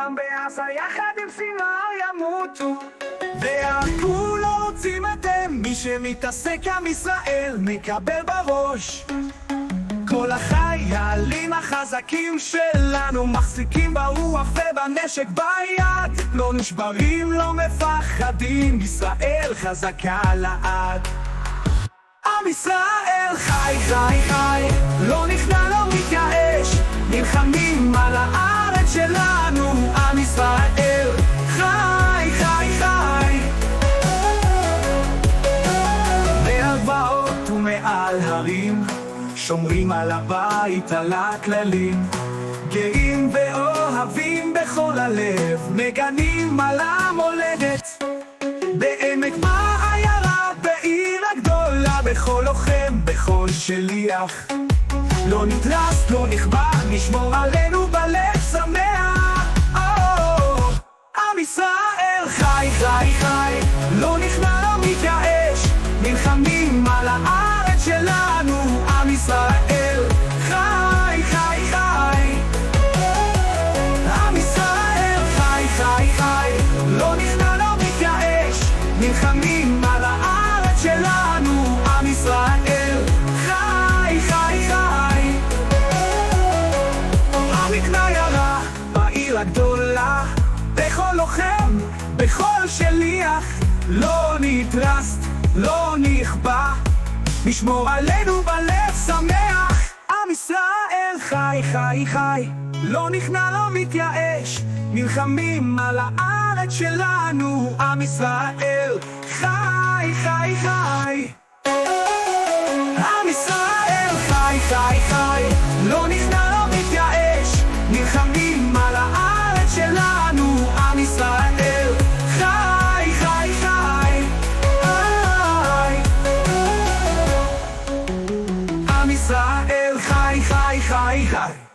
כולם בעזה יחד עם סינואר ימותו. והכו לא רוצים אתם, מי שמתעסק עם ישראל מקבל בראש. כל החיילים החזקים שלנו מחזיקים ברוח ובנשק ביד, לא נשברים, לא מפחדים, ישראל חזקה לעד. עם ישראל חי חי חי, לא נכנע לא מתייאש, נלחמים על הארץ שלנו. עם ישראל חי חי חי, מעל גבעות ומעל הרים, שומרים על הבית, על הכללים, גאים ואוהבים בכל הלב, מגנים על המולדת. בעמק בעיירה, בעיר הגדולה, בכל לוחם, בכל שליח, לא נדרס, לא נכבה, נשמור עלינו בלב שמח. עם ישראל חי חי חי, לא נכנע לא מתייאש, נלחמים על הארץ שלנו. עם ישראל חי חי חי, עם ישראל חי חי חי, לא נכנע לא מתייאש, נלחמים על הארץ שלנו. עם ישראל חי חי חי, המקנה ירה בעיר הגדולה, בכל לוחם, בכל שליח, לא נדרס, לא נכבה, נשמור עלינו בלב שמח. עם ישראל חי חי חי, לא נכנע לא מתייאש, נלחמים על הארץ שלנו. עם ישראל חי חי חי, עם ישראל חי חי חי, לא נכנע לא מתייאש, נלחמים על הארץ שלנו. עם ישראל חי חי חי, עם ישראל חי חי חי חי.